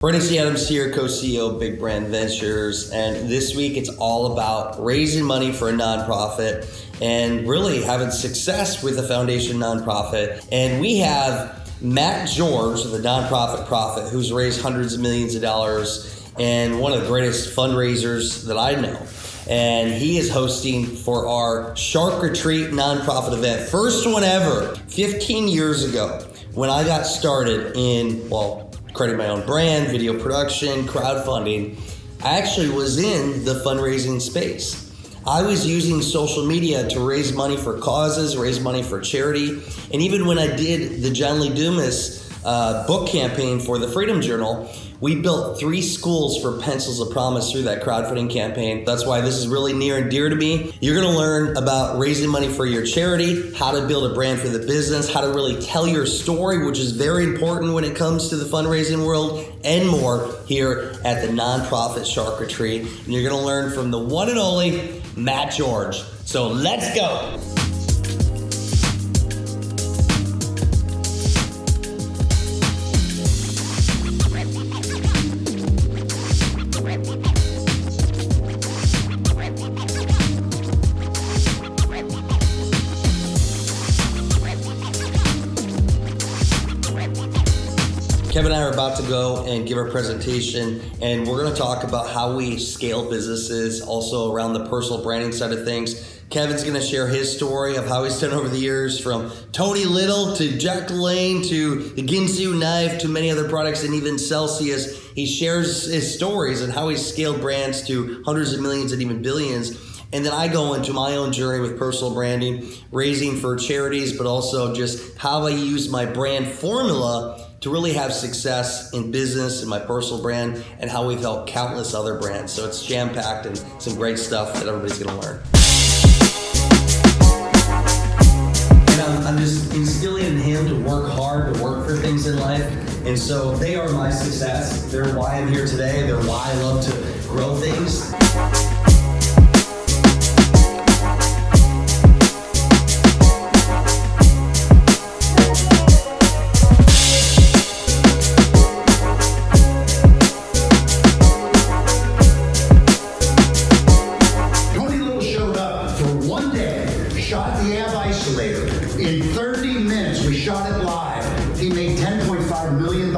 Brandon C. Adams here, co-CEO of Big Brand Ventures, and this week it's all about raising money for a nonprofit and really having success with a foundation nonprofit. And we have Matt George, the nonprofit prophet, who's raised hundreds of millions of dollars and one of the greatest fundraisers that I know. And he is hosting for our Shark Retreat nonprofit event. First one ever, 15 years ago, when I got started in, creating my own brand, video production, crowdfunding. I actually was in the fundraising space. I was using social media to raise money for causes, raise money for charity. And even when I did the John Lee Dumas book campaign for the Freedom Journal, we built 3 schools for Pencils of Promise through that crowdfunding campaign. That's why this is really near and dear to me. You're gonna learn about raising money for your charity, how to build a brand for the business, how to really tell your story, which is very important when it comes to the fundraising world, and more here at the Nonprofit Shark Retreat. And you're gonna learn from the one and only Matt George. So let's go. Kevin and I are about to go and give our presentation, and we're going to talk about how we scale businesses, also around the personal branding side of things. Kevin's going to share his story of how he's done over the years, from Tony Little to Jack LaLanne to the Ginsu knife to many other products, and even Celsius. He shares his stories and how he's scaled brands to hundreds of millions and even billions. And then I go into my own journey with personal branding, raising for charities, but also just how I use my brand formula to really have success in business and my personal brand, and how we've helped countless other brands. So it's jam-packed and some great stuff that everybody's gonna learn. And I'm just instilling in him to work hard, to work for things in life. And so they are my success. They're why I'm here today. They're why I love to grow things. Shot the ab isolator. In 30 minutes, we shot it live. He made $10.5 million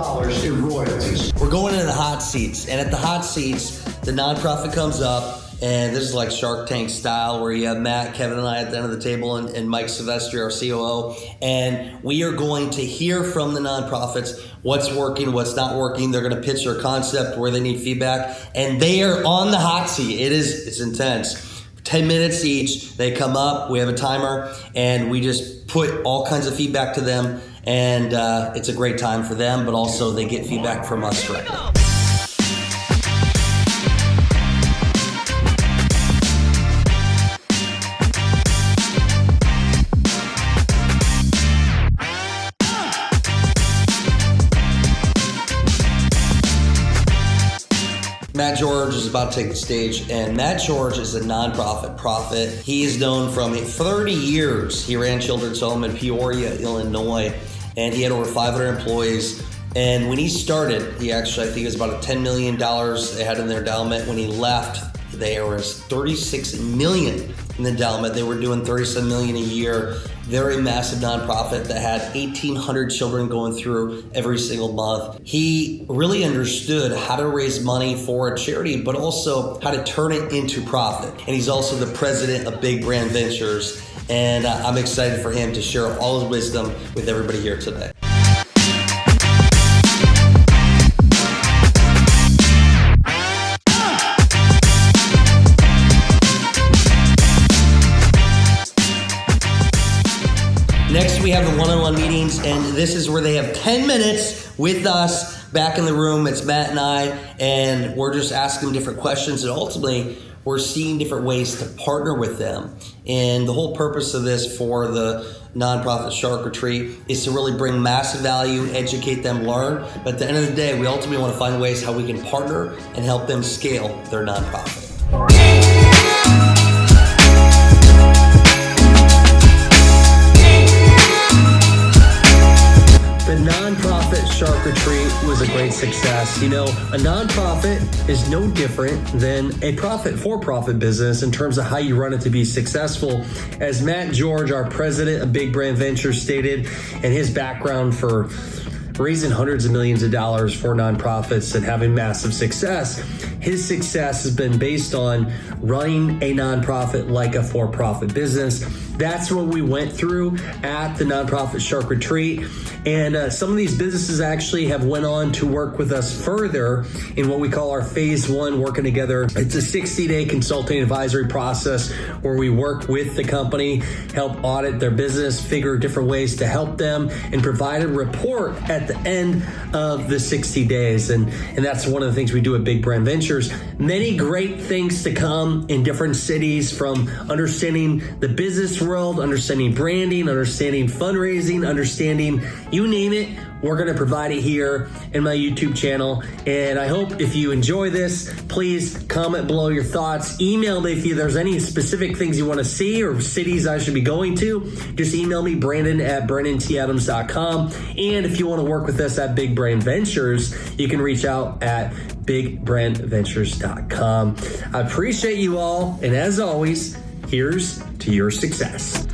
in royalties. We're going into the hot seats, and at the hot seats, the nonprofit comes up, and this is like Shark Tank style, where you have Matt, Kevin, and I at the end of the table, and Mike Silvestri, our COO, and we are going to hear from the nonprofits what's working, what's not working. They're going to pitch their concept, where they need feedback, and they are on the hot seat. It's intense. 10 minutes each, they come up, we have a timer, and we just put all kinds of feedback to them, and it's a great time for them, but also they get feedback from us directly. Matt George is about to take the stage, and Matt George is a nonprofit prophet. He is known from 30 years. He ran Children's Home in Peoria, Illinois, and he had over 500 employees. And when he started, he actually, I think it was about $10 million they had in their endowment. When he left, there was $36 million in the endowment. They were doing $37 million a year. Very massive nonprofit that had 1,800 children going through every single month. He really understood how to raise money for a charity, but also how to turn it into profit. And he's also the president of Big Brand Ventures. And I'm excited for him to share all his wisdom with everybody here today. Next, we have the one-on-one meetings, and this is where they have 10 minutes with us back in the room. It's Matt and I, and we're just asking them different questions, and ultimately, we're seeing different ways to partner with them. And the whole purpose of this for the Nonprofit Shark Retreat is to really bring massive value, educate them, learn. But at the end of the day, we ultimately want to find ways how we can partner and help them scale their nonprofit. The Nonprofit Shark Retreat was a great success. You know, a nonprofit is no different than a for-profit business in terms of how you run it to be successful. As Matt George, our president of Big Brand Ventures, stated, and his background for raising hundreds of millions of dollars for nonprofits and having massive success, his success has been based on running a nonprofit like a for-profit business. That's what we went through at the Nonprofit Shark Retreat. And some of these businesses actually have went on to work with us further in what we call our phase one, working together. It's a 60-day consulting advisory process where we work with the company, help audit their business, figure different ways to help them, and provide a report at the end of the 60 days. And that's one of the things we do at Big Brand Ventures. Many great things to come in different cities, from understanding the business world, understanding branding, understanding fundraising, understanding you name it. We're going to provide it here in my YouTube channel. And I hope if you enjoy this, please comment below your thoughts. Email me if there's any specific things you want to see or cities I should be going to. Just email me, brandon@brandonTadams.com. And if you want to work with us at Big Brand Ventures, you can reach out at bigbrandventures.com. I appreciate you all. And as always, here's to your success.